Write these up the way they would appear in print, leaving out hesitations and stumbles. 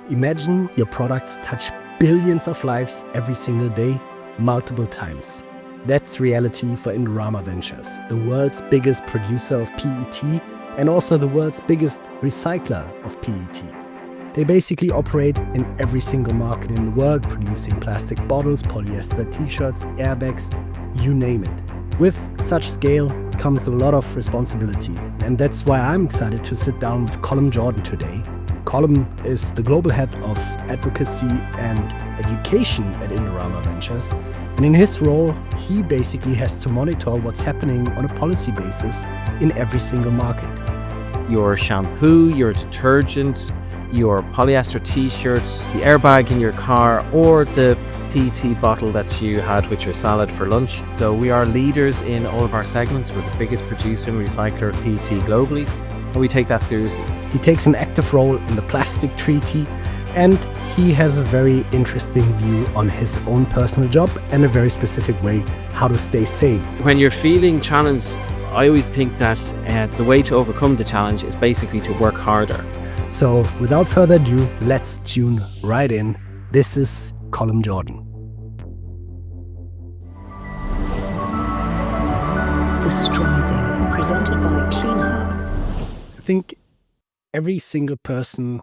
Imagine your products touch billions of lives every single day, multiple times. That's reality for Indorama Ventures, the world's biggest producer of PET and also the world's biggest recycler of PET. They basically operate in every single market in the world, producing plastic bottles, polyester t-shirts, airbags, you name it. With such scale comes a lot of responsibility, and that's why I'm excited to sit down with Colm Jordan today. Colm is the global head of advocacy and education at Indorama Ventures, and in his role, he basically has to monitor what's happening on a policy basis in every single market. Your shampoo, your detergent, your polyester t-shirts, the airbag in your car, or the PET bottle that you had with your salad for lunch. So we are leaders in all of our segments. We're the biggest producer and recycler of PET globally, and we take that seriously. He takes an active role in the plastic treaty, and he has a very interesting view on his own personal job and a very specific way how to stay sane. When you're feeling challenged, I always think that the way to overcome the challenge is basically to work harder. So without further ado, let's tune right in. This is Colm Jordan. The Striving, presented by Clean Hub. I think every single person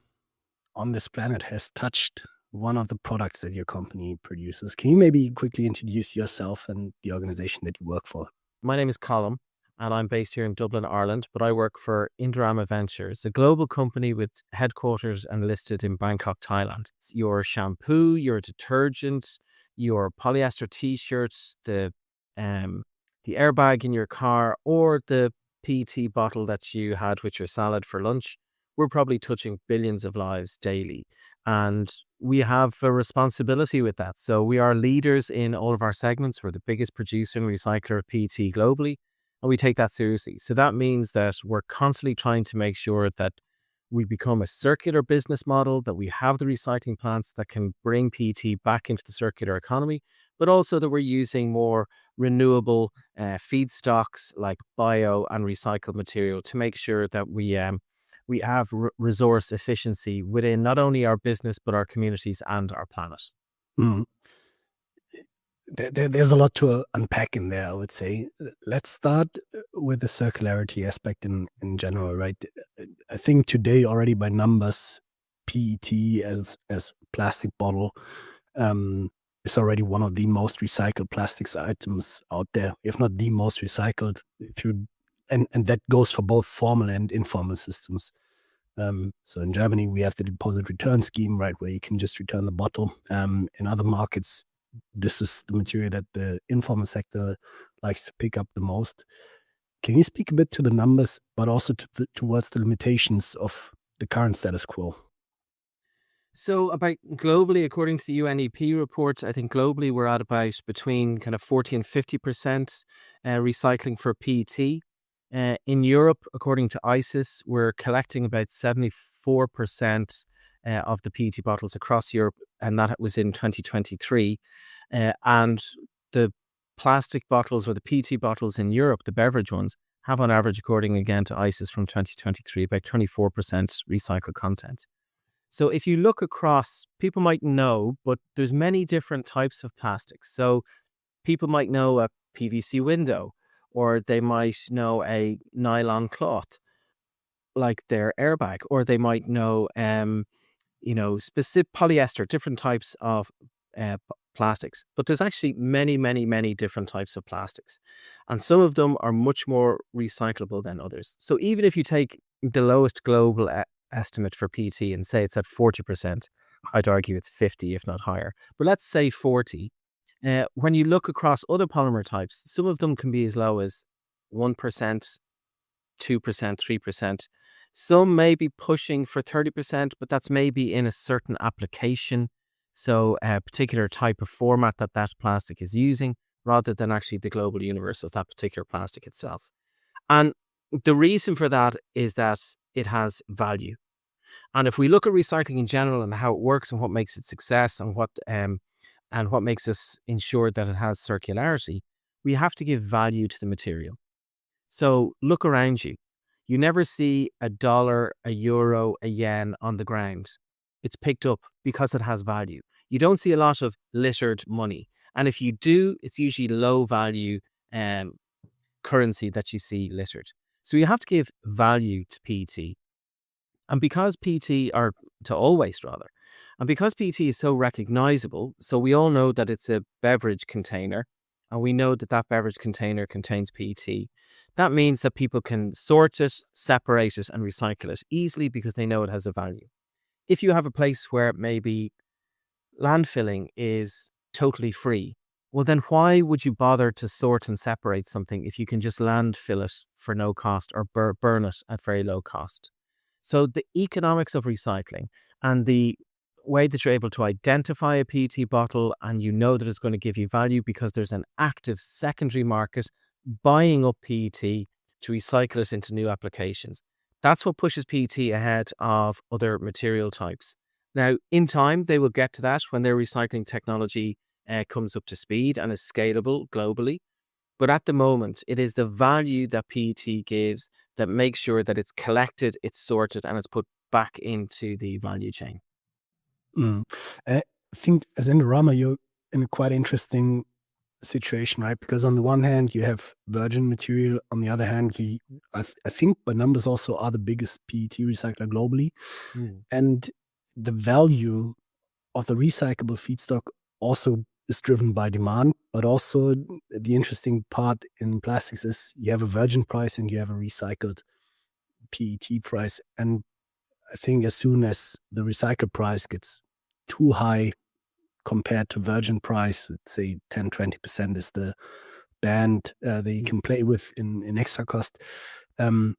on this planet has touched one of the products that your company produces. Can you maybe quickly introduce yourself and the organization that you work for? My name is Colm, and I'm based here in Dublin, Ireland, but I work for Indorama Ventures, a global company with headquarters and listed in Bangkok, Thailand. Your shampoo, your detergent, your polyester t-shirts, the airbag in your car, or the PET bottle that you had with your salad for lunch, we're probably touching billions of lives daily. And we have a responsibility with that. So we are leaders in all of our segments. We're the biggest producer and recycler of PET globally, and we take that seriously. So that means that we're constantly trying to make sure that we become a circular business model, that we have the recycling plants that can bring PET back into the circular economy, but also that we're using more renewable feedstocks like bio and recycled material to make sure that we have resource efficiency within not only our business, but our communities and our planet. Mm. There's a lot to unpack in there, I would say. Let's start with the circularity aspect in general, right? I think today already by numbers, PET as plastic bottle is already one of the most recycled plastics items out there, if not the most recycled through, and that goes for both formal and informal systems. So in Germany, we have the deposit return scheme, right, where you can just return the bottle. In other markets, this is the material that the informal sector likes to pick up the most. Can you speak a bit to the numbers, but also towards the limitations of the current status quo? So about globally, according to the UNEP report, I think globally we're at about between kind of 40 and 50% recycling for PET. In Europe, according to ICIS, we're collecting about 74% of the PET bottles across Europe, and that was in 2023. And the plastic bottles or the PET bottles in Europe, the beverage ones, have on average, according again to ICIS from 2023, about 24% recycled content. So if you look across, people might know, but there's many different types of plastics. So people might know a PVC window, or they might know a nylon cloth, like their airbag, or they might know, specific polyester, different types of plastics. But there's actually many, many, many different types of plastics. And some of them are much more recyclable than others. So even if you take the lowest global estimate for PET and say it's at 40%, I'd argue it's 50, if not higher. But let's say 40. When you look across other polymer types, some of them can be as low as 1%, 2%, 3%. Some may be pushing for 30%, but that's maybe in a certain application. So a particular type of format that plastic is using, rather than actually the global universe of that particular plastic itself. And the reason for that is that it has value. And if we look at recycling in general and how it works and what makes it success and what makes us ensure that it has circularity, we have to give value to the material. So look around you. You never see $1, €1, a yen on the ground. it's picked up because it has value. You don't see a lot of littered money. And if you do, it's usually low value currency that you see littered. So you have to give value to PET. And because PET, or to all waste rather, and because PET is so recognizable, so we all know that it's a beverage container, and we know that that beverage container contains PET. That means that people can sort it, separate it, and recycle it easily because they know it has a value. If you have a place where maybe landfilling is totally free, well, then why would you bother to sort and separate something if you can just landfill it for no cost or burn it at very low cost? So the economics of recycling and the way that you're able to identify a PET bottle and you know that it's going to give you value because there's an active secondary market buying up PET to recycle it into new applications. That's what pushes PET ahead of other material types. Now, in time, they will get to that when their recycling technology comes up to speed and is scalable globally. But at the moment, it is the value that PET gives that makes sure that it's collected, it's sorted, and it's put back into the value chain. I think as Indorama, you're in a quite interesting situation, right? Because on the one hand, you have virgin material. On the other hand, I think by numbers also are the biggest PET recycler globally. And the value of the recyclable feedstock also is driven by demand, but also the interesting part in plastics is you have a virgin price and you have a recycled PET price. And I think as soon as the recycled price gets too high compared to virgin price, let's say 10-20% is the band that you can play with in extra cost, and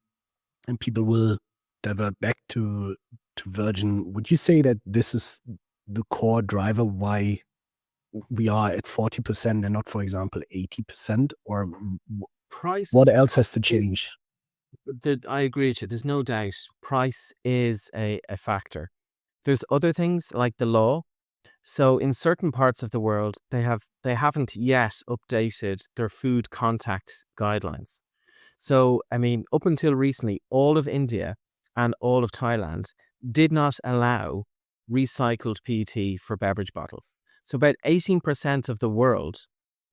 people will divert back to virgin. Would you say that this is the core driver why we are at 40% and not, for example, 80%? Or Price, what else has to change? I agree with you. There's no doubt price is a factor. There's other things like the law. So in certain parts of the world, they haven't yet updated their food contact guidelines. So, I mean, up until recently, all of India and all of Thailand did not allow recycled PET for beverage bottles. So about 18% of the world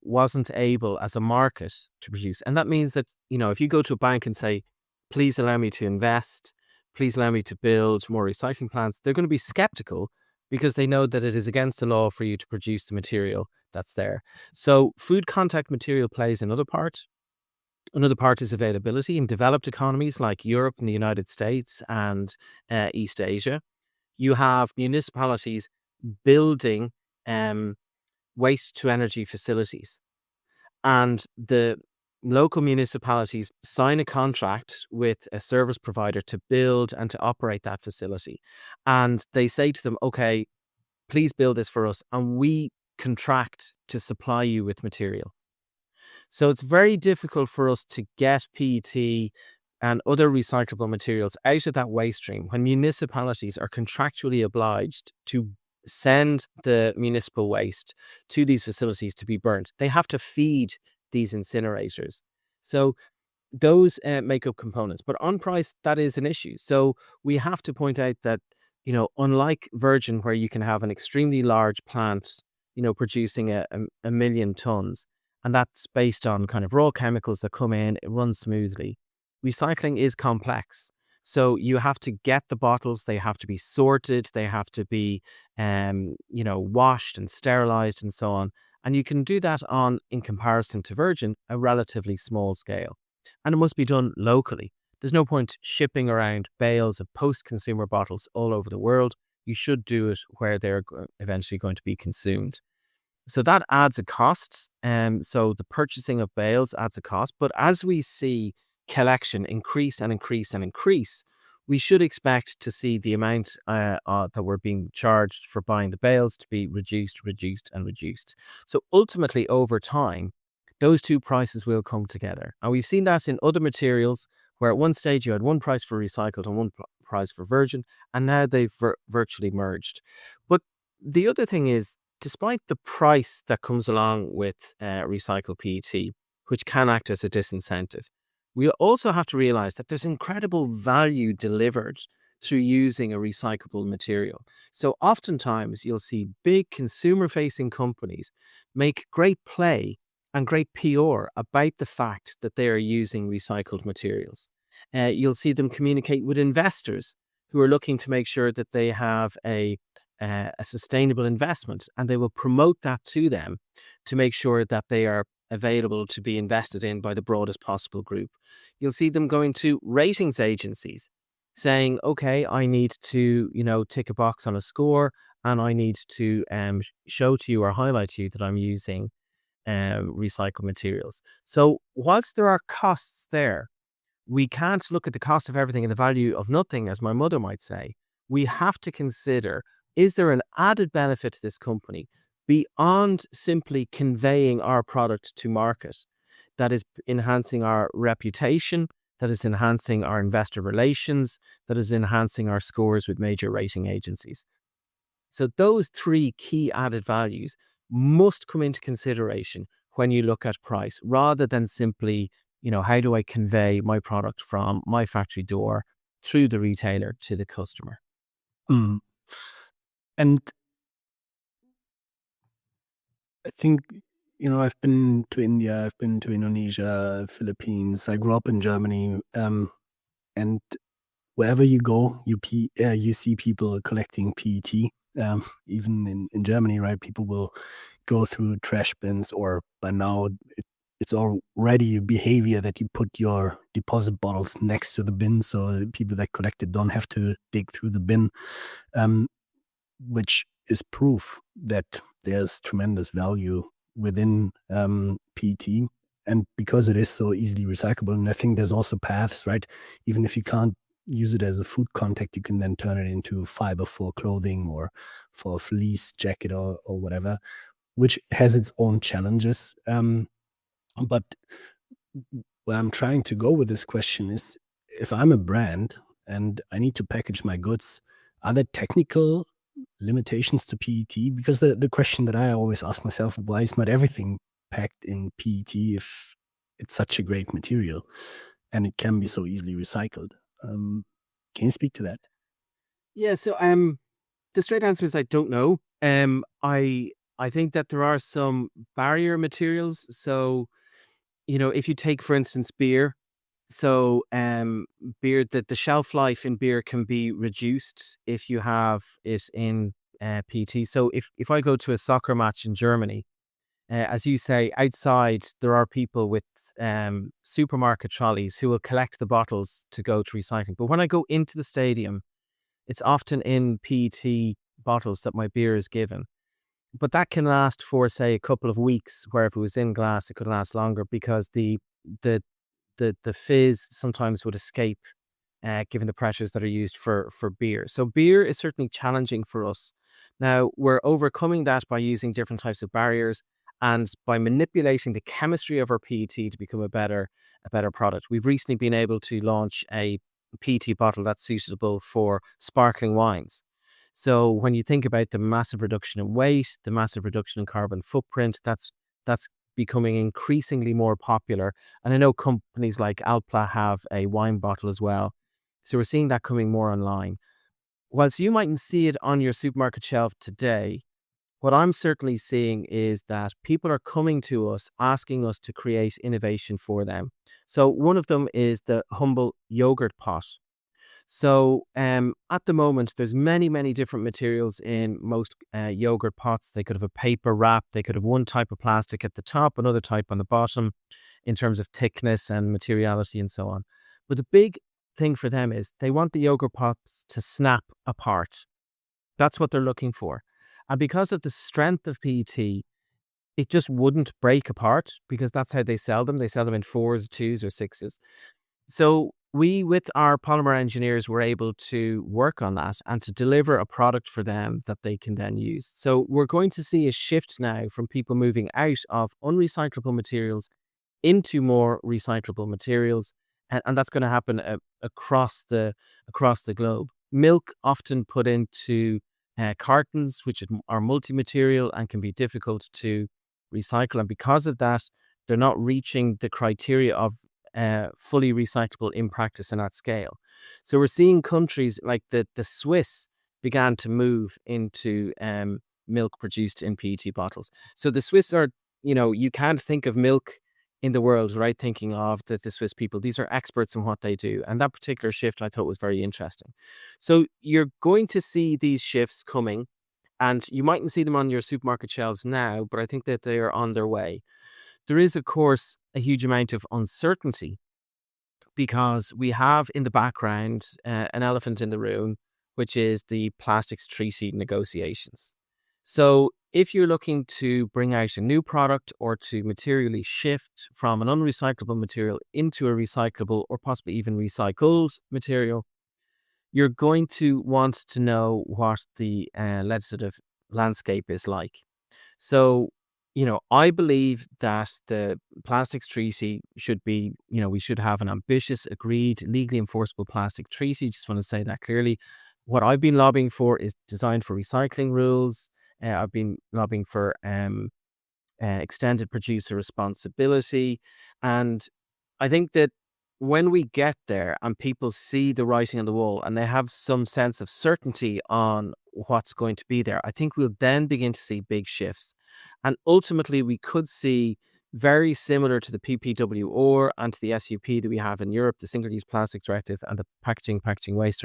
wasn't able as a market to produce. And that means that, if you go to a bank and say, please allow me to invest, please allow me to build more recycling plants, they're going to be skeptical because they know that it is against the law for you to produce the material that's there. So food contact material plays another part. Another part is availability. In developed economies like Europe and the United States and East Asia, you have municipalities building waste to energy facilities. And the local municipalities sign a contract with a service provider to build and to operate that facility. And they say to them, okay, please build this for us. And we contract to supply you with material. So it's very difficult for us to get PET and other recyclable materials out of that waste stream when municipalities are contractually obliged to send the municipal waste to these facilities to be burnt. They have to feed these incinerators. So those make up components. But on price, that is an issue. So we have to point out that, unlike virgin, where you can have an extremely large plant, producing a million tons, and that's based on kind of raw chemicals that come in, it runs smoothly. Recycling is complex. So you have to get the bottles, they have to be sorted, they have to be, washed and sterilized and so on. And you can do that on, in comparison to virgin, a relatively small scale. And it must be done locally. There's no point shipping around bales of post-consumer bottles all over the world. You should do it where they're eventually going to be consumed. So that adds a cost. So the purchasing of bales adds a cost. But as we see collection increase and increase and increase, we should expect to see the amount that we're being charged for buying the bales to be reduced. So ultimately, over time, those two prices will come together. And we've seen that in other materials where at one stage you had one price for recycled and one price for virgin, and now they've virtually merged. But the other thing is, despite the price that comes along with recycled PET, which can act as a disincentive, we also have to realize that there's incredible value delivered through using a recyclable material. So oftentimes you'll see big consumer-facing companies make great play and great PR about the fact that they are using recycled materials. You'll see them communicate with investors who are looking to make sure that they have a sustainable investment, and they will promote that to them to make sure that they are available to be invested in by the broadest possible group. You'll see them going to ratings agencies saying, okay, I need to, tick a box on a score, and I need to show to you or highlight to you that I'm using recycled materials. So whilst there are costs there, we can't look at the cost of everything and the value of nothing, as my mother might say. We have to consider, is there an added benefit to this company beyond simply conveying our product to market that is enhancing our reputation, that is enhancing our investor relations, that is enhancing our scores with major rating agencies? So those three key added values must come into consideration when you look at price, rather than simply, how do I convey my product from my factory door through the retailer to the customer? Mm. And I think, I've been to India, I've been to Indonesia, Philippines. I grew up in Germany, and wherever you go, you see people collecting PET. Even in Germany, right? People will go through trash bins, or by now it's already behavior that you put your deposit bottles next to the bin, so people that collect it don't have to dig through the bin, which is proof that there's tremendous value within PET. And because it is so easily recyclable, and I think there's also paths, right? Even if you can't use it as a food contact, you can then turn it into fiber for clothing or for a fleece jacket or whatever, which has its own challenges. But where I'm trying to go with this question is, if I'm a brand and I need to package my goods, are there technical limitations to PET? Because the question that I always ask myself, why is not everything packed in PET if it's such a great material and it can be so easily recycled? Can you speak to that? Yeah, so the straight answer is I don't know. I think that there are some barrier materials. So, if you take, for instance, beer, so beer, that the shelf life in beer can be reduced if you have it in PET. So if I go to a soccer match in Germany, as you say, outside there are people with supermarket trolleys who will collect the bottles to go to recycling. But when I go into the stadium, it's often in PET bottles that my beer is given. But that can last for, say, a couple of weeks, where if it was in glass, it could last longer, because the fizz sometimes would escape, given the pressures that are used for beer. So beer is certainly challenging for us. Now, we're overcoming that by using different types of barriers and by manipulating the chemistry of our PET to become a better product. We've recently been able to launch a PET bottle that's suitable for sparkling wines. So when you think about the massive reduction in weight, the massive reduction in carbon footprint, that's becoming increasingly more popular. And I know companies like Alpla have a wine bottle as well. So we're seeing that coming more online. Whilst you mightn't see it on your supermarket shelf today, what I'm certainly seeing is that people are coming to us, asking us to create innovation for them. So one of them is the humble yogurt pot. So at the moment, there's many, many different materials in most yogurt pots. They could have a paper wrap. They could have one type of plastic at the top, another type on the bottom, in terms of thickness and materiality and so on. But the big thing for them is they want the yogurt pots to snap apart. That's what they're looking for. And because of the strength of PET, it just wouldn't break apart, because that's how they sell them. They sell them in 4s, 2s, or 6s. So we, with our polymer engineers, were able to work on that and to deliver a product for them that they can then use. So we're going to see a shift now from people moving out of unrecyclable materials into more recyclable materials. And that's going to happen across the globe. Milk often put into cartons, which are multi-material and can be difficult to recycle. And because of that, they're not reaching the criteria of fully recyclable in practice and at scale. So we're seeing countries like the Swiss began to move into milk produced in PET bottles. So the Swiss are, you can't think of milk in the world, right? Thinking of the Swiss people, these are experts in what they do. And that particular shift I thought was very interesting. So you're going to see these shifts coming, and you mightn't see them on your supermarket shelves now, but I think that they are on their way. There is, of course, a huge amount of uncertainty because we have in the background an elephant in the room, which is the plastics treaty negotiations. So if you're looking to bring out a new product or to materially shift from an unrecyclable material into a recyclable or possibly even recycled material, you're going to want to know what the legislative landscape is like. So, I believe that the plastics treaty should be, we should have an ambitious, agreed, legally enforceable plastic treaty. Just want to say that clearly. What I've been lobbying for is designed for recycling rules. I've been lobbying for extended producer responsibility. And I think that when we get there and people see the writing on the wall and they have some sense of certainty on what's going to be there, I think we'll then begin to see big shifts. And ultimately, we could see very similar to the PPWR and to the SUP that we have in Europe, the Single-Use Plastics Directive and the Packaging Waste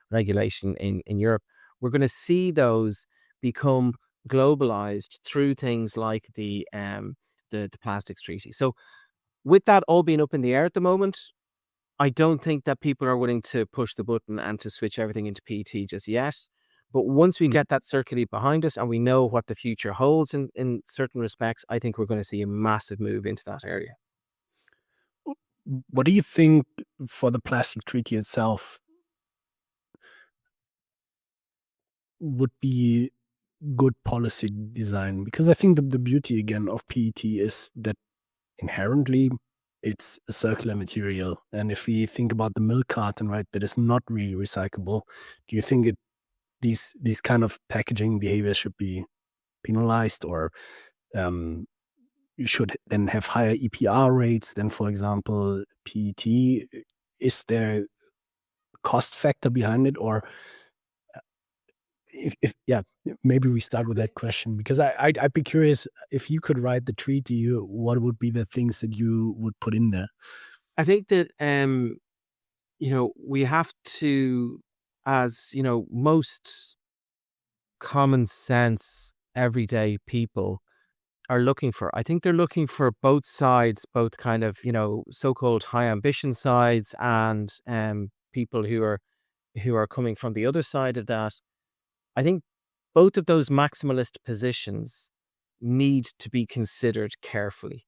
regulation in Europe. We're going to see those become globalized through things like the plastics treaty. So with that all being up in the air at the moment, I don't think that people are willing to push the button and to switch everything into PET just yet. But once we get that circularly behind us and we know what the future holds in certain respects, I think we're going to see a massive move into that area. What do you think for the plastic treaty itself would be good policy design? Because I think the beauty again of PET is that inherently it's a circular material. And if we think about the milk carton, right, that is not really recyclable, do you think these kind of packaging behaviors should be penalized, or you should then have higher EPR rates than, for example, PET? Is there a cost factor behind it, or if yeah, maybe we start with that question, because I'd be curious, if you could write the treaty, what would be the things that you would put in there? I think that we have to, as most common sense everyday people are looking for. I think they're looking for both sides, both kind of so-called high ambition sides and people who are coming from the other side of that. I think both of those maximalist positions need to be considered carefully.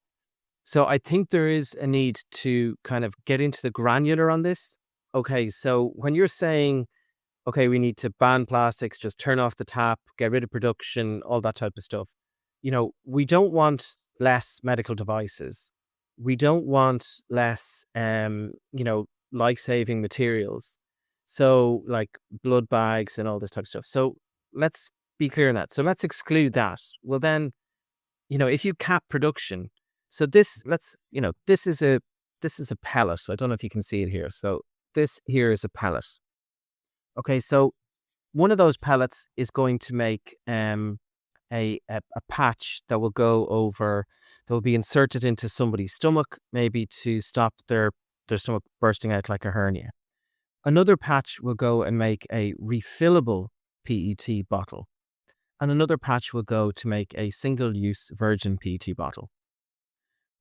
So I think there is a need to kind of get into the granular on this. Okay, so when you're saying, okay, we need to ban plastics, just turn off the tap, get rid of production, all that type of stuff. We don't want less medical devices. We don't want less, life-saving materials. So like blood bags and all this type of stuff. So let's be clear on that. So let's exclude that. Well, then, if you cap production, so this is a pellet. So I don't know if you can see it here. So this here is a pellet. Okay, so one of those pellets is going to make a patch that will go over, that will be inserted into somebody's stomach, maybe to stop their stomach bursting out like a hernia. Another patch will go and make a refillable PET bottle. And another patch will go to make a single-use virgin PET bottle.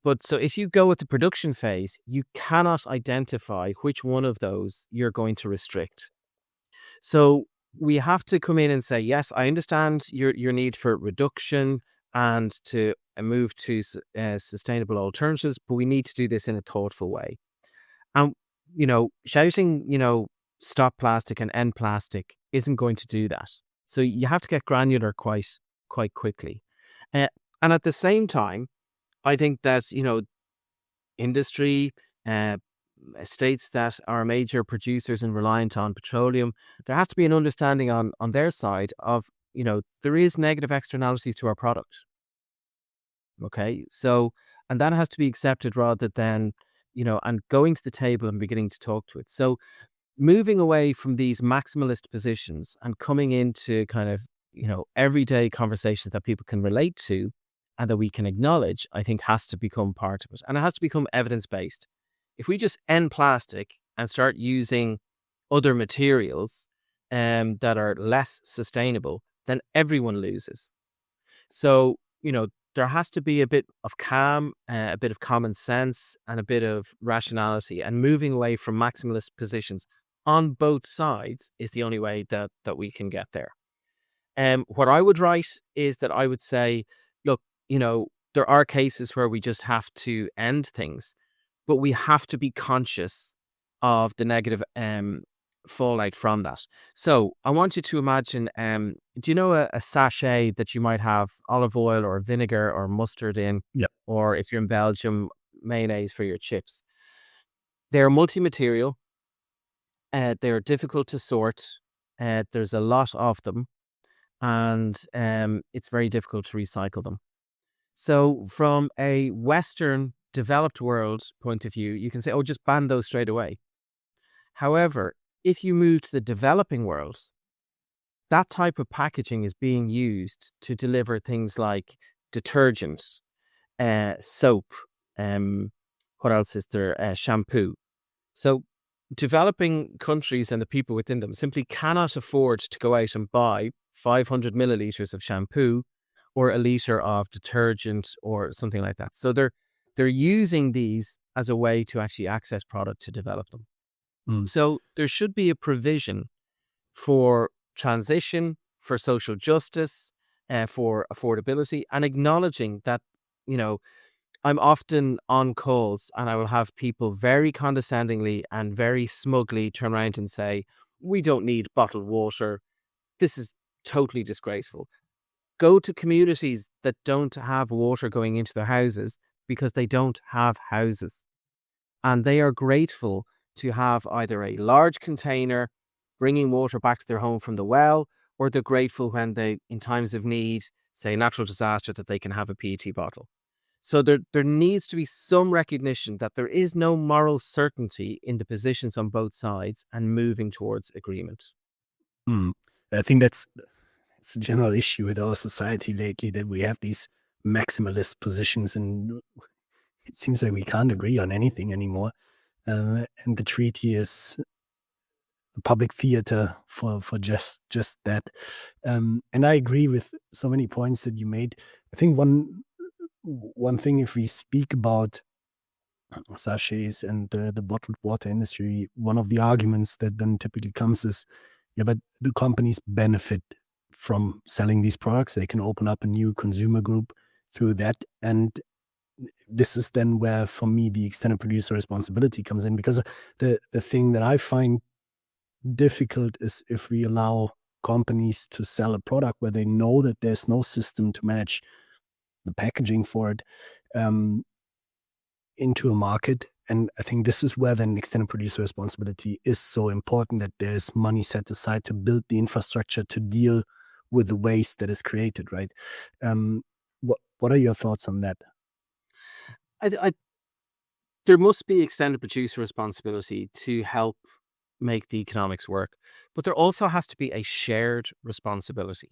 But so if you go with the production phase, you cannot identify which one of those you're going to restrict. So we have to come in and say, yes, I understand your need for reduction and to move to sustainable alternatives, but we need to do this in a thoughtful way. And, shouting, stop plastic and end plastic isn't going to do that. So you have to get granular quite quickly. And at the same time, I think that, industry, states that are major producers and reliant on petroleum, there has to be an understanding on their side of, there is negative externalities to our product. Okay. So, and that has to be accepted rather than, and going to the table and beginning to talk to it. So moving away from these maximalist positions and coming into kind of, everyday conversations that people can relate to and that we can acknowledge, I think has to become part of it. And it has to become evidence-based. If we just end plastic and start using other materials that are less sustainable, then everyone loses. So, there has to be a bit of calm, a bit of common sense, and a bit of rationality. And moving away from maximalist positions on both sides is the only way that we can get there. What I would write is that I would say, look, there are cases where we just have to end things, but we have to be conscious of the negative fallout from that. So I want you to imagine, do you know a sachet that you might have olive oil or vinegar or mustard in? Yeah. Or if you're in Belgium, mayonnaise for your chips. They're multi-material. They're difficult to sort. There's a lot of them. And it's very difficult to recycle them. So from a Western developed world point of view, you can say, oh, just ban those straight away. However, if you move to the developing world, that type of packaging is being used to deliver things like detergents, soap, what else is there? Shampoo. So developing countries and the people within them simply cannot afford to go out and buy 500 milliliters of shampoo or a liter of detergent or something like that. So they're using these as a way to actually access product to develop them. So there should be a provision for transition, for social justice, for affordability, and acknowledging that, I'm often on calls and I will have people very condescendingly and very smugly turn around and say, we don't need bottled water. This is totally disgraceful. Go to communities that don't have water going into their houses because they don't have houses. And they are grateful to have either a large container bringing water back to their home from the well, or they're grateful when they, in times of need, say natural disaster, that they can have a PET bottle. So there needs to be some recognition that there is no moral certainty in the positions on both sides and moving towards agreement. I think it's a general issue with our society lately, that we have these maximalist positions and it seems like we can't agree on anything anymore. And the treaty is the public theater for just that. And I agree with so many points that you made. I think one thing, if we speak about sachets and the bottled water industry, one of the arguments that then typically comes is, yeah, but the companies benefit from selling these products. They can open up a new consumer group through that. And this is then where, for me, the extended producer responsibility comes in, because the thing that I find difficult is if we allow companies to sell a product where they know that there's no system to manage the packaging for it into a market. And I think this is where then extended producer responsibility is so important, that there's money set aside to build the infrastructure to deal with the waste that is created, right? What are your thoughts on that? There must be extended producer responsibility to help make the economics work, but there also has to be a shared responsibility.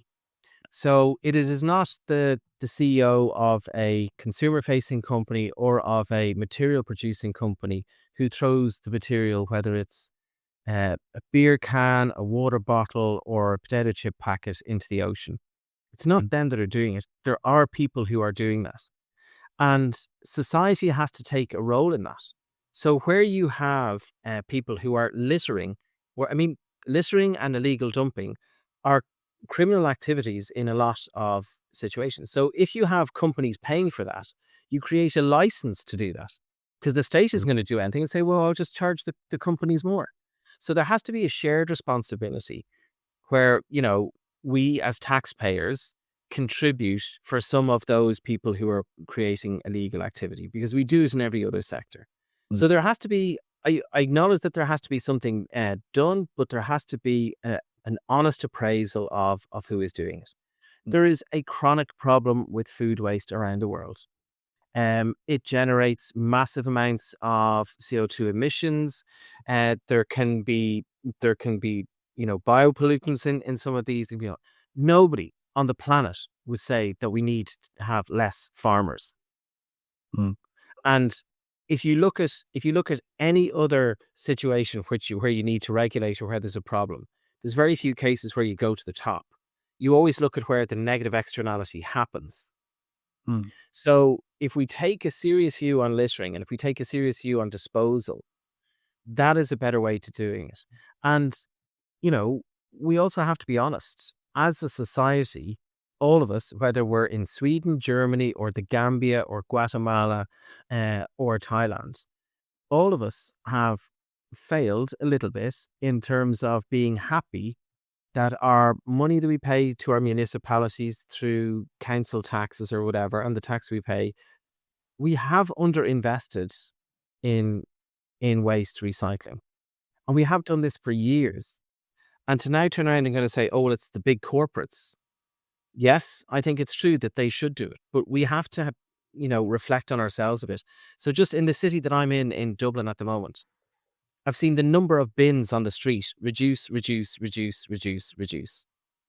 So it is not the CEO of a consumer-facing company or of a material-producing company who throws the material, whether it's a beer can, a water bottle, or a potato chip packet, into the ocean. It's not them that are doing it. There are people who are doing that. And society has to take a role in that. So where you have people who are littering, littering and illegal dumping are criminal activities in a lot of situations. So if you have companies paying for that, you create a license to do that, because the state isn't going to do anything and say, well, I'll just charge the companies more. So there has to be a shared responsibility where, we as taxpayers contribute for some of those people who are creating illegal activity, because we do it in every other sector. So there has to be, I acknowledge that there has to be something done, but there has to be an honest appraisal of who is doing it. There is a chronic problem with food waste around the world. It generates massive amounts of CO2 emissions. There can be there can be, biopollutants in some of these. Nobody on the planet would say that we need to have less farmers. Mm. And if you look at any other situation where you need to regulate or where there's a problem, there's very few cases where you go to the top. You always look at where the negative externality happens. Mm. So if we take a serious view on littering and if we take a serious view on disposal, that is a better way to doing it. And, we also have to be honest. As a society, all of us, whether we're in Sweden, Germany, or the Gambia, or Guatemala, or Thailand, all of us have failed a little bit in terms of being happy that our money that we pay to our municipalities through council taxes or whatever, and the tax we pay, we have underinvested in waste recycling. And we have done this for years. And to now turn around and going to say, oh, well, it's the big corporates. Yes, I think it's true that they should do it, but we have to, reflect on ourselves a bit. So just in the city that I'm in Dublin at the moment, I've seen the number of bins on the street reduce.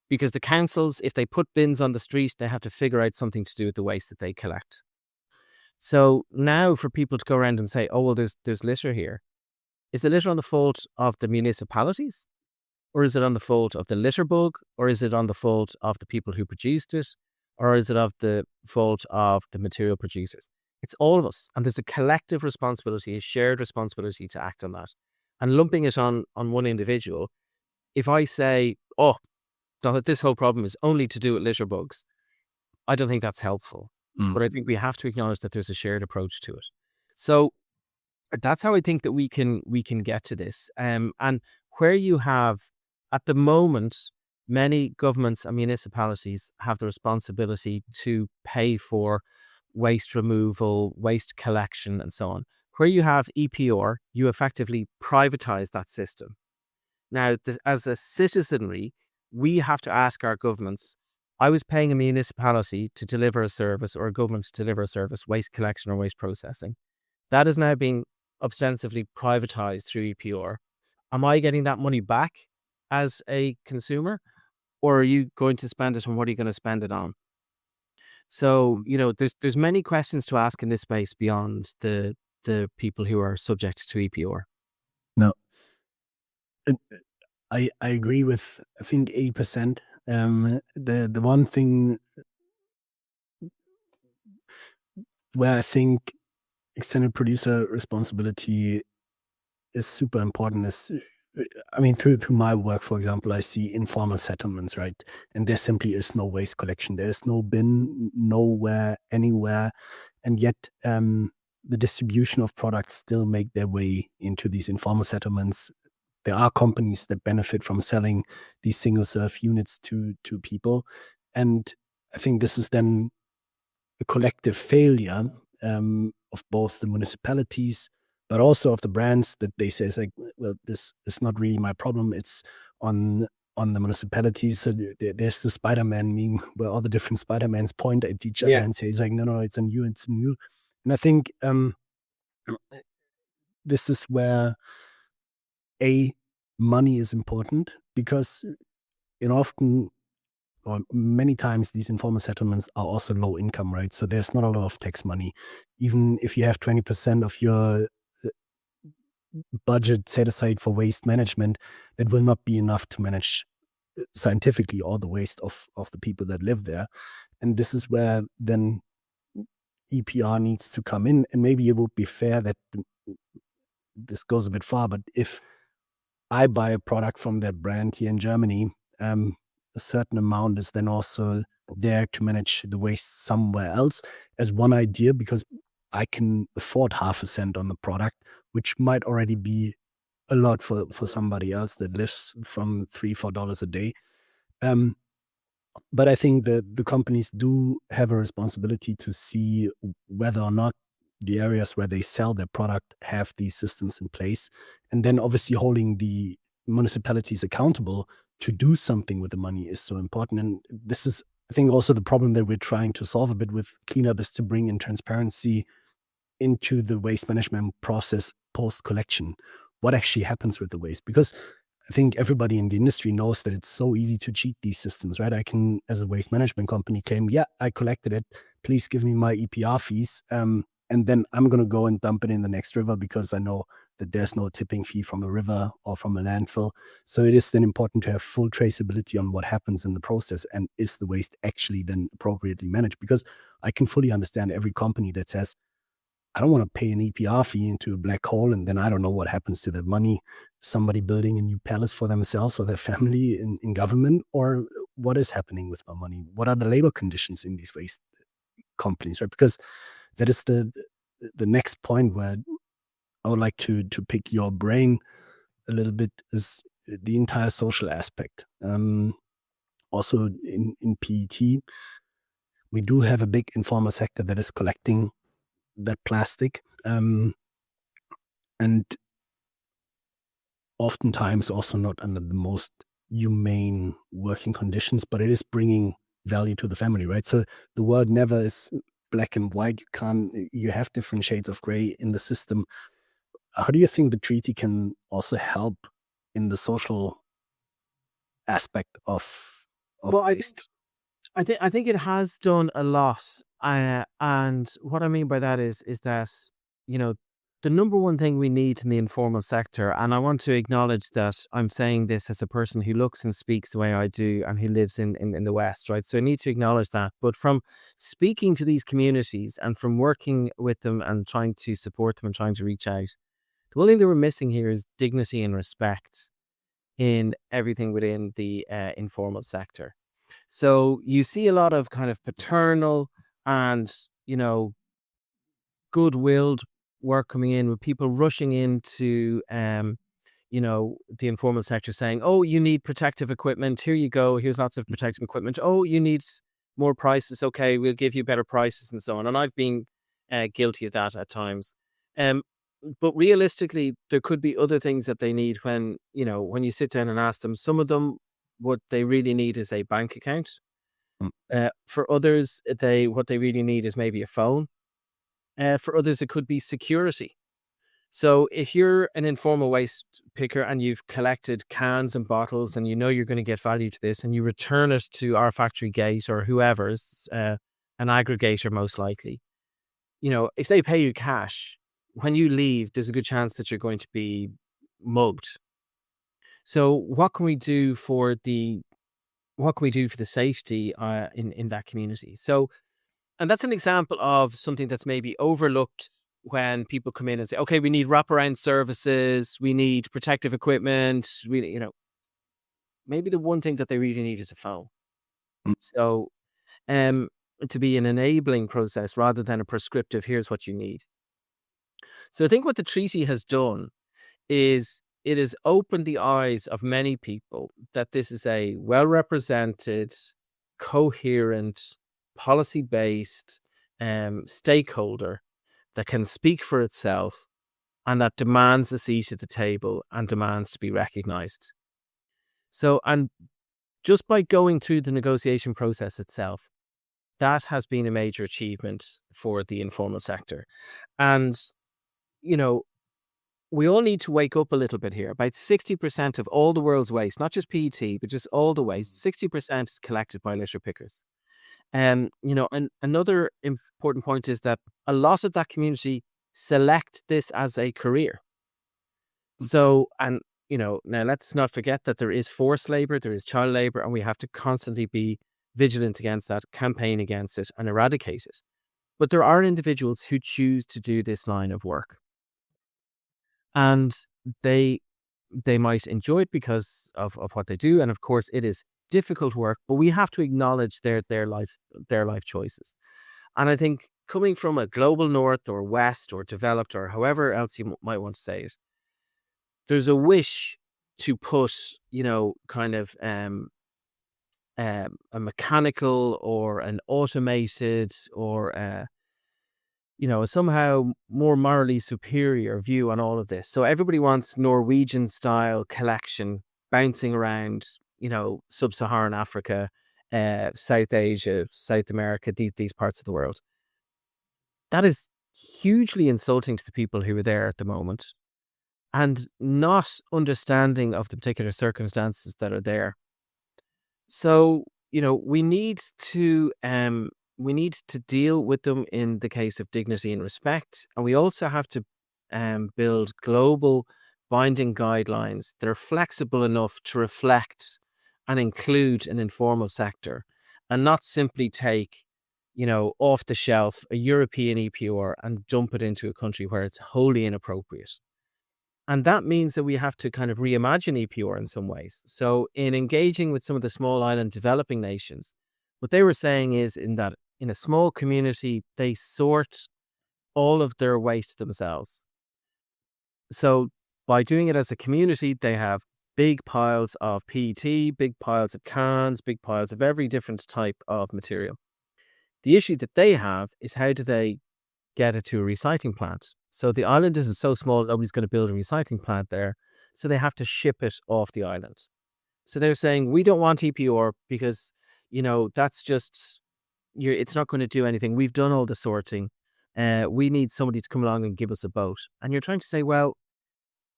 Because the councils, if they put bins on the street, they have to figure out something to do with the waste that they collect. So now for people to go around and say, oh, well, there's litter here. Is the litter on the fault of the municipalities? Or is it on the fault of the litter bug? Or is it on the fault of the people who produced it? Or is it of the fault of the material producers? It's all of us. And there's a collective responsibility, a shared responsibility to act on that. And lumping it on one individual, if I say, oh, this whole problem is only to do with litter bugs, I don't think that's helpful. But I think we have to acknowledge that there's a shared approach to it. So that's how I think that we can get to this. And where you have, at the moment, many governments and municipalities have the responsibility to pay for waste removal, waste collection, and so on. Where you have EPR, you effectively privatize that system. Now, as a citizenry, we have to ask our governments, I was paying a municipality to deliver a service or a government to deliver a service, waste collection or waste processing. That is now being ostensibly privatized through EPR. Am I getting that money back as a consumer, or are you going to spend it, and what are you going to spend it on? So, there's many questions to ask in this space beyond the people who are subject to EPR. No, I agree with, I think, 80%. The one thing where I think extended producer responsibility is super important is, through my work, for example, I see informal settlements, right? And there simply is no waste collection. There is no bin nowhere, anywhere. And yet the distribution of products still make their way into these informal settlements. There are companies that benefit from selling these single-serve units to people. And I think this is then a collective failure of both the municipalities, but also of the brands, that they say, it's like, well, this is not really my problem. It's on the municipalities. So there's the Spider-Man meme where all the different Spider-Mans point at each other and say, it's like, no, it's on you, it's on you. And I think this is where money is important, because often or many times these informal settlements are also low income, right? So there's not a lot of tax money. Even if you have 20% of your budget set aside for waste management, that will not be enough to manage scientifically all the waste of the people that live there. And this is where then EPR needs to come in. And maybe it would be fair that this goes a bit far, but if I buy a product from that brand here in Germany, a certain amount is then also there to manage the waste somewhere else, as one idea, because I can afford 0.5 cent on the product, which might already be a lot for somebody else that lives from $3-4 a day. But I think that the companies do have a responsibility to see whether or not the areas where they sell their product have these systems in place, and then obviously holding the municipalities accountable to do something with the money is so important. And this is, I think, also the problem that we're trying to solve a bit with cleanup, is to bring in transparency into the waste management process post-collection. What actually happens with the waste? Because I think everybody in the industry knows that it's so easy to cheat these systems, right? I can, as a waste management company, claim, yeah, I collected it. Please give me my EPR fees. And then I'm going to go and dump it in the next river because I know that there's no tipping fee from a river or from a landfill. So it is then important to have full traceability on what happens in the process, and is the waste actually then appropriately managed? Because I can fully understand every company that says, I don't want to pay an EPR fee into a black hole, and then I don't know what happens to that money. Somebody building a new palace for themselves or their family in government, or what is happening with my money? What are the labor conditions in these waste companies, right? Because that is the next point where I would like to pick your brain a little bit, is the entire social aspect. Also in PET, we do have a big informal sector that is collecting that plastic. And oftentimes also not under the most humane working conditions, but it is bringing value to the family, right? So the world never is black and white. You have different shades of gray in the system. How do you think the treaty can also help in the social aspect of Well, waste? I think it has done a lot, and what I mean by that is that, you know, the number one thing we need in the informal sector, and I want to acknowledge that I'm saying this as a person who looks and speaks the way I do and who lives in the West, right? So I need to acknowledge that. But from speaking to these communities and from working with them and trying to support them and trying to reach out, the one thing that we're missing here is dignity and respect in everything within the informal sector. So you see a lot of kind of paternal and, good-willed work coming in, with people rushing into, the informal sector saying, oh, you need protective equipment. Here you go. Here's lots of protective equipment. Oh, you need more prices. Okay, we'll give you better prices and so on. And I've been guilty of that at times. Um, but realistically, there could be other things that they need when you sit down and ask them. Some of them, what they really need is a bank account. For others, what they really need is maybe a phone. For others, it could be security. So if you're an informal waste picker and you've collected cans and bottles and you know you're going to get value to this, and you return it to our factory gate or whoever's, an aggregator most likely, if they pay you cash, when you leave, there's a good chance that you're going to be mugged. So what can we do for the safety in that community? So, and that's an example of something that's maybe overlooked when people come in and say, okay, we need wraparound services, we need protective equipment, maybe the one thing that they really need is a phone. Mm. So, to be an enabling process rather than a prescriptive, here's what you need. So I think what the treaty has done is it has opened the eyes of many people that this is a well-represented, coherent, policy-based stakeholder that can speak for itself and that demands a seat at the table and demands to be recognized. So, and just by going through the negotiation process itself, that has been a major achievement for the informal sector. And, we all need to wake up a little bit here. About 60% of all the world's waste, not just PET, but just all the waste, 60% is collected by litter pickers. And another important point is that a lot of that community select this as a career. So, and, now let's not forget that there is forced labor, there is child labor, and we have to constantly be vigilant against that, campaign against it, and eradicate it. But there are individuals who choose to do this line of work. And they might enjoy it because of what they do. And of course, it is difficult work, but we have to acknowledge their life choices. And I think coming from a global north or west or developed or however else you might want to say it, there's a wish to put, kind of a mechanical or an automated or somehow more morally superior view on all of this. So everybody wants Norwegian style collection bouncing around, sub-Saharan Africa, South Asia, South America, these parts of the world. That is hugely insulting to the people who are there at the moment. and not understanding of the particular circumstances that are there. So, we need to deal with them in the case of dignity and respect, and we also have to build global binding guidelines that are flexible enough to reflect and include an informal sector, and not simply take, off the shelf a European EPR and dump it into a country where it's wholly inappropriate. And that means that we have to kind of reimagine EPR in some ways. So, in engaging with some of the small island developing nations, what they were saying is that in a small community, they sort all of their waste themselves. So, by doing it as a community, they have big piles of PET, big piles of cans, big piles of every different type of material. The issue that they have is, how do they get it to a recycling plant? So the island isn't so small, nobody's going to build a recycling plant there. So they have to ship it off the island. So they're saying, we don't want EPR because, that's just, it's not going to do anything. We've done all the sorting. We need somebody to come along and give us a boat. And you're trying to say, well,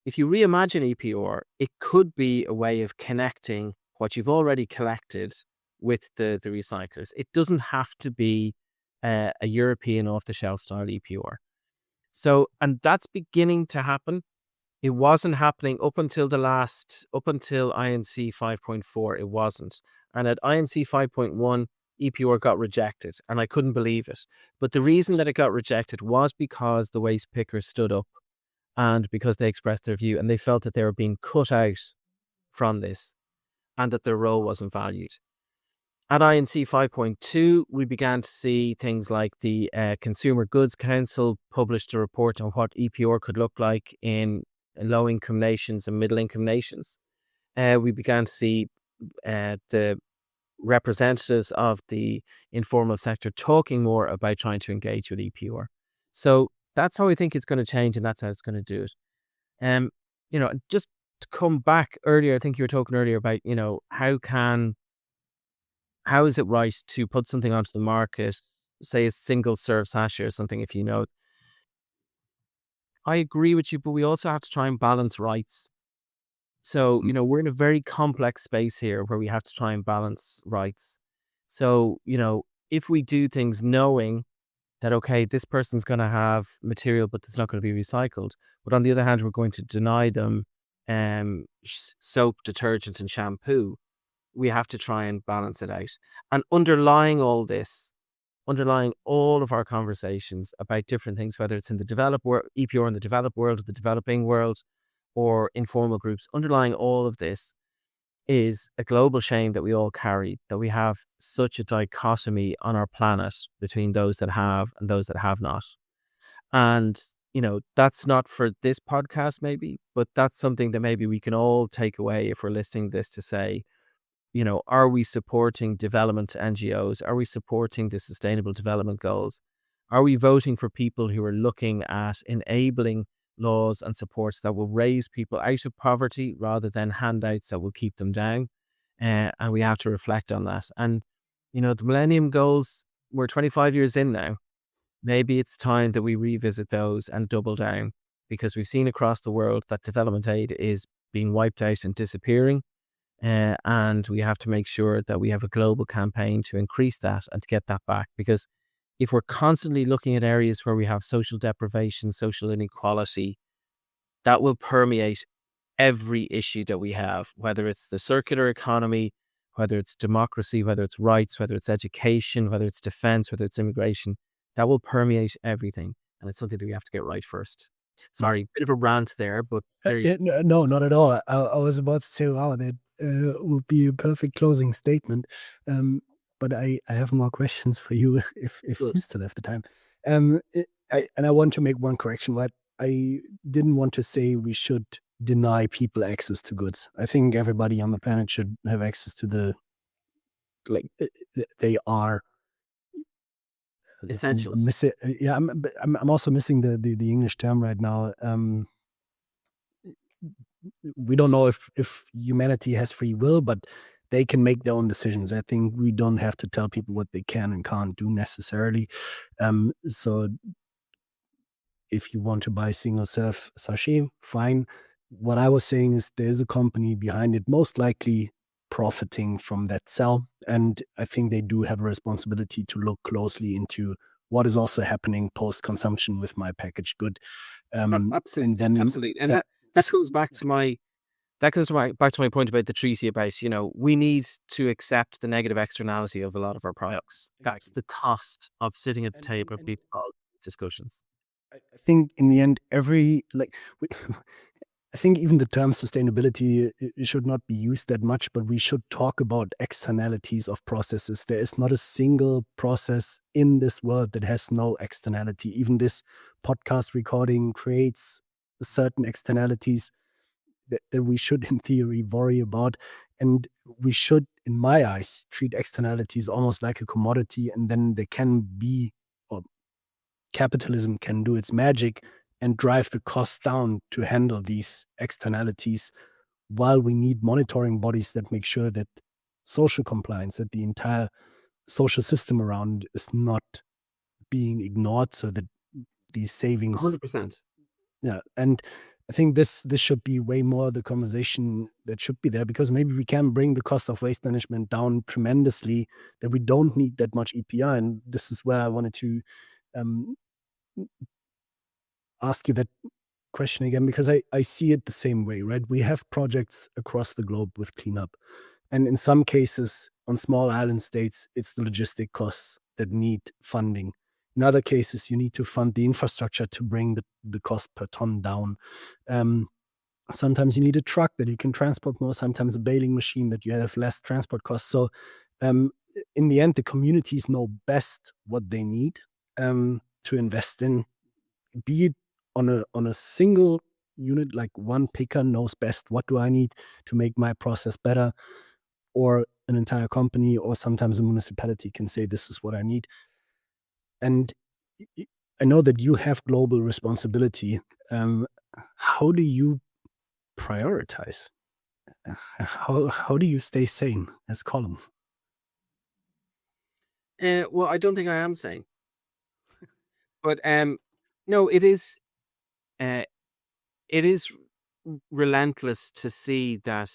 if you reimagine EPR, it could be a way of connecting what you've already collected with the recyclers. It doesn't have to be a European off-the-shelf style EPR. So, and that's beginning to happen. It wasn't happening up until INC 5.4, it wasn't. And at INC 5.1, EPR got rejected, and I couldn't believe it. But the reason that it got rejected was because the waste pickers stood up, and because they expressed their view, and they felt that they were being cut out from this, and that their role wasn't valued. At INC 5.2, we began to see things like the Consumer Goods Council published a report on what EPR could look like in low-income nations and middle-income nations. We began to see the representatives of the informal sector talking more about trying to engage with EPR. So that's how I think it's going to change, and that's how it's going to do it. Just to come back earlier, I think you were talking earlier about, how is it right to put something onto the market, say a single serve sachet or something, if you know. I agree with you, but we also have to try and balance rights. So, we're in a very complex space here where we have to try and balance rights. So, if we do things knowing that, okay, this person's going to have material, but it's not going to be recycled. But on the other hand, we're going to deny them soap, detergent, and shampoo. We have to try and balance it out. And underlying all this, underlying all of our conversations about different things, whether it's in the developed world, EPR in the developed world, or the developing world, or informal groups, underlying all of this is a global shame that we all carry, that we have such a dichotomy on our planet between those that have and those that have not. And, that's not for this podcast maybe, but that's something that maybe we can all take away if we're listening to this, to say, are we supporting development NGOs? Are we supporting the Sustainable Development Goals? Are we voting for people who are looking at enabling laws and supports that will raise people out of poverty rather than handouts that will keep them down? And we have to reflect on that. And, the Millennium Goals, we're 25 years in now. Maybe it's time that we revisit those and double down, because we've seen across the world that development aid is being wiped out and disappearing. And we have to make sure that we have a global campaign to increase that and to get that back. Because if we're constantly looking at areas where we have social deprivation, social inequality, that will permeate every issue that we have, whether it's the circular economy, whether it's democracy, whether it's rights, whether it's education, whether it's defense, whether it's immigration. That will permeate everything. And it's something that we have to get right first. Sorry, bit of a rant there, but there you No, not at all. I was about to say, wow, that would be a perfect closing statement. But I have more questions for you if Good. you still have the time. I want to make one correction. What I didn't want to say, we should deny people access to goods. I think everybody on the planet should have access to they are essentials. yeah, I'm also missing the English term right now. We don't know if humanity has free will, but they can make their own decisions. I think we don't have to tell people what they can and can't do necessarily. So if you want to buy single serve sachet, fine. What I was saying is there's a company behind it, most likely profiting from that sell. And I think they do have a responsibility to look closely into what is also happening post-consumption with my packaged good. Absolutely, And then, absolutely, and that goes back to my point about the treaty about, we need to accept the negative externality of a lot of our products. That's the cost of sitting at the table of people discussions. I think in the end, I think even the term sustainability it should not be used that much, but we should talk about externalities of processes. There is not a single process in this world that has no externality. Even this podcast recording creates certain externalities that we should, in theory, worry about. And we should, in my eyes, treat externalities almost like a commodity, and then there can be, or capitalism can do its magic and drive the costs down to handle these externalities, while we need monitoring bodies that make sure that social compliance, that the entire social system around is not being ignored, so that these savings 100%. Yeah, and I think this should be way more the conversation that should be there, because maybe we can bring the cost of waste management down tremendously, that we don't need that much EPR. And this is where I wanted to um, ask you that question again, because I see it the same way, right? We have projects across the globe with cleanup. And in some cases, on small island states, it's the logistic costs that need funding. In other cases, you need to fund the infrastructure to bring the cost per ton down. Sometimes you need a truck that you can transport more, sometimes a baling machine that you have less transport costs. So in the end, the communities know best what they need to invest in, be it on a single unit, like one picker knows best what do I need to make my process better, or an entire company, or sometimes a municipality can say this is what I need. And I know that you have global responsibility. How do you prioritize? How do you stay sane as Colm? Well, I don't think I am saying, but no, it is uh, relentless to see that,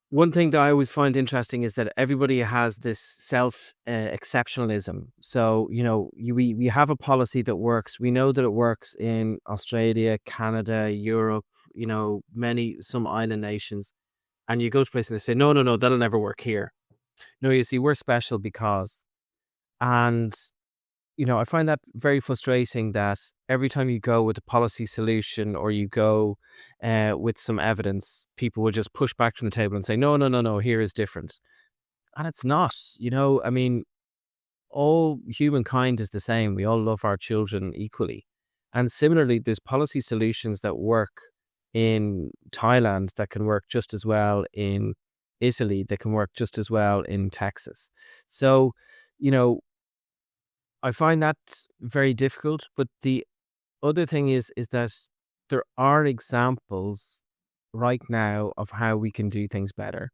one thing that I always find interesting is that everybody has this self exceptionalism. So, we have a policy that works. We know that it works in Australia, Canada, Europe, some island nations. And you go to places and they say, no, no, no, that'll never work here. No, you see, we're special because, and I find that very frustrating that every time you go with a policy solution, or you go with some evidence, people will just push back from the table and say, no, no, no, no, here is different. And it's not, I mean, all humankind is the same. We all love our children equally. And similarly, there's policy solutions that work in Thailand that can work just as well in Italy, that can work just as well in Texas. So, I find that very difficult. But the other thing is that there are examples right now of how we can do things better.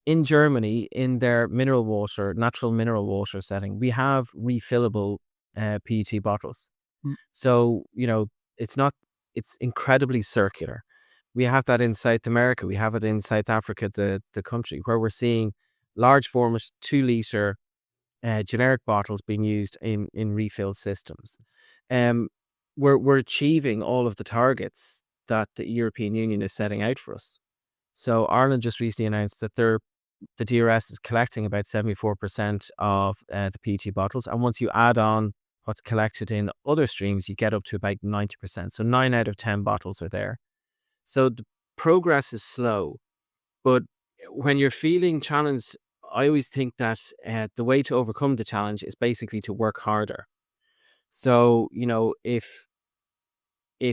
In Germany, in their natural mineral water setting, we have refillable PET bottles. Mm. So, it's incredibly circular. We have that in South America. We have it in South Africa, the country, where we're seeing large format 2-liter generic bottles being used in refill systems. We're achieving all of the targets that the European Union is setting out for us. So Ireland just recently announced that the DRS is collecting about 74% of the PET bottles. And once you add on what's collected in other streams, you get up to about 90%. So 9 out of 10 bottles are there. So the progress is slow. But when you're feeling challenged, I always think that the way to overcome the challenge is basically to work harder. So, if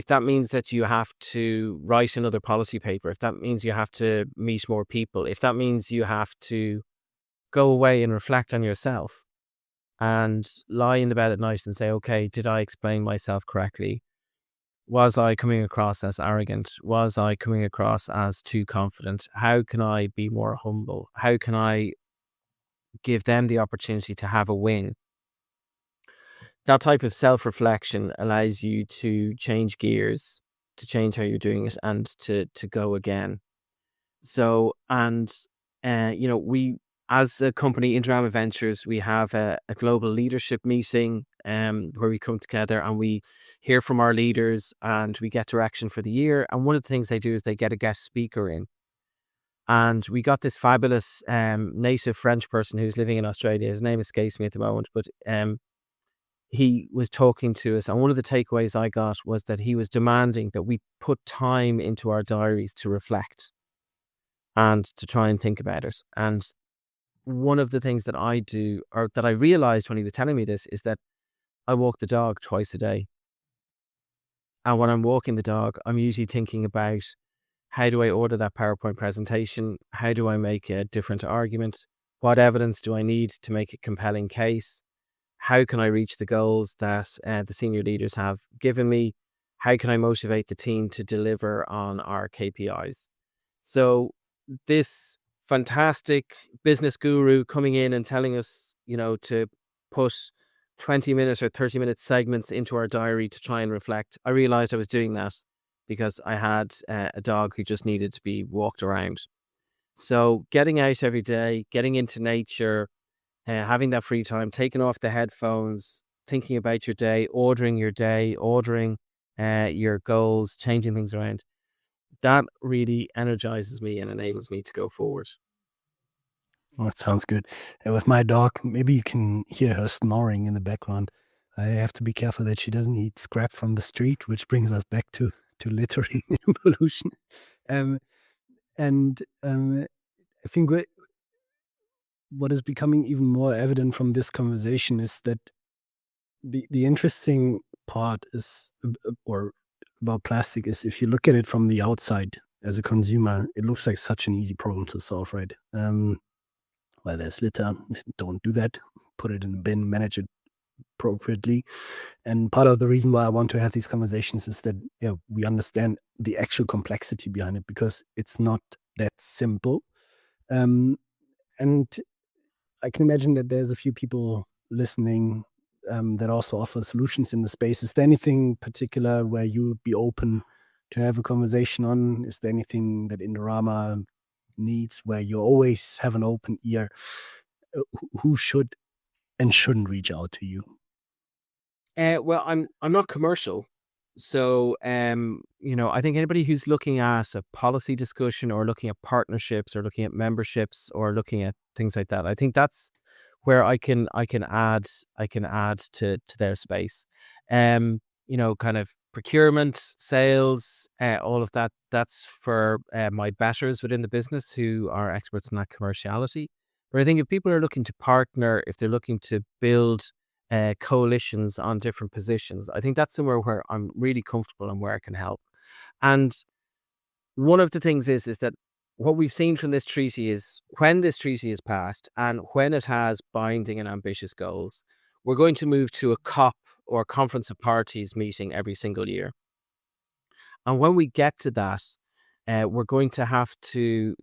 that means that you have to write another policy paper, if that means you have to meet more people, if that means you have to go away and reflect on yourself and lie in the bed at night and say, okay, did I explain myself correctly? Was I coming across as arrogant? Was I coming across as too confident? How can I be more humble? How can I give them the opportunity to have a win? that type of self-reflection allows you to change gears, to change how you're doing it, and to go again. So, and we, as a company, Indorama Ventures, we have a global leadership meeting where we come together and we hear from our leaders and we get direction for the year. And one of the things they do is they get a guest speaker in. And we got this fabulous native French person who's living in Australia. His name escapes me at the moment, but he was talking to us. And one of the takeaways I got was that he was demanding that we put time into our diaries to reflect and to try and think about it. And one of the things that I do, or that I realized when he was telling me this, is that I walk the dog twice a day. And when I'm walking the dog, I'm usually thinking about, how do I order that PowerPoint presentation? How do I make a different argument? What evidence do I need to make a compelling case? How can I reach the goals that the senior leaders have given me? How can I motivate the team to deliver on our KPIs? So this fantastic business guru coming in and telling us, to put 20-minute or 30-minute segments into our diary to try and reflect. I realized I was doing that because I had a dog who just needed to be walked around. So getting out every day, getting into nature, having that free time, taking off the headphones, thinking about your day, ordering your goals, changing things around. That really energizes me and enables me to go forward. Well, that sounds good. And with my dog, maybe you can hear her snoring in the background. I have to be careful that she doesn't eat scrap from the street, which brings us back to littering and pollution. And I think what is becoming even more evident from this conversation is that the interesting part is, or about plastic, is if you look at it from the outside as a consumer, it looks like such an easy problem to solve, right? Well, there's litter, don't do that. Put it in a bin, manage it appropriately. And part of the reason why I want to have these conversations is that we understand the actual complexity behind it, because it's not that simple. And I can imagine that there's a few people listening that also offer solutions in the space. Is there anything particular where you would be open to have a conversation on? Is there anything that Indorama needs where you always have an open ear? Who should and shouldn't reach out to you? Well, I'm not commercial, so I think anybody who's looking at a policy discussion or looking at partnerships or looking at memberships or looking at things like that, I think that's where I can add to their space. Kind of procurement, sales, all of that. That's for my betters within the business who are experts in that commerciality. But I think if people are looking to partner, if they're looking to build coalitions on different positions, I think that's somewhere where I'm really comfortable and where I can help. And one of the things is that what we've seen from this treaty is when this treaty is passed and when it has binding and ambitious goals, we're going to move to a COP, or Conference of Parties, meeting every single year. And when we get to that, we're going to have to,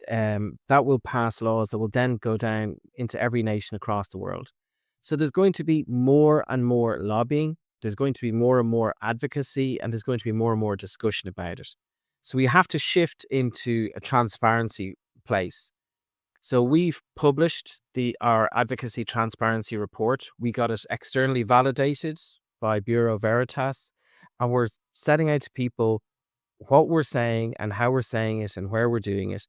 that will pass laws that will then go down into every nation across the world. So there's going to be more and more lobbying, there's going to be more and more advocacy, and there's going to be more and more discussion about it. So we have to shift into a transparency place. So we've published our advocacy transparency report. We got it externally validated by Bureau Veritas, and we're setting out to people what we're saying and how we're saying it and where we're doing it.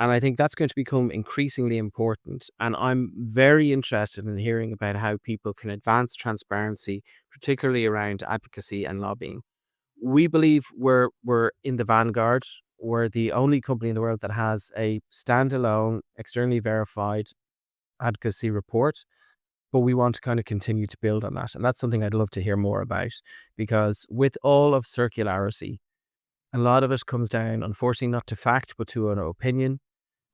And I think that's going to become increasingly important. And I'm very interested in hearing about how people can advance transparency, particularly around advocacy and lobbying. We believe we're in the vanguard. We're the only company in the world that has a standalone, externally verified advocacy report. But we want to kind of continue to build on that. And that's something I'd love to hear more about, because with all of circularity, a lot of it comes down, unfortunately, not to fact, but to an opinion.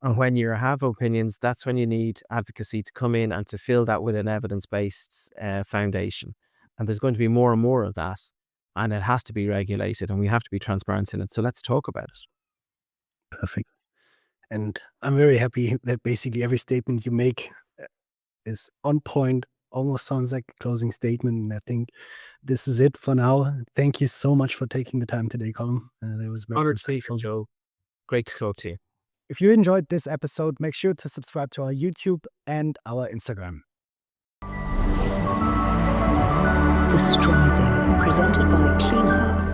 And when you have opinions, that's when you need advocacy to come in and to fill that with an evidence-based foundation. And there's going to be more and more of that. And it has to be regulated, and we have to be transparent in it. So let's talk about it. Perfect. And I'm very happy that basically every statement you make is on point, almost sounds like a closing statement. And I think this is it for now. Thank you so much for taking the time today, Colm. That was very Honored to be insightful. Joe. Great to talk to you. If you enjoyed this episode, make sure to subscribe to our YouTube and our Instagram. The Striving, presented by Clean Hub.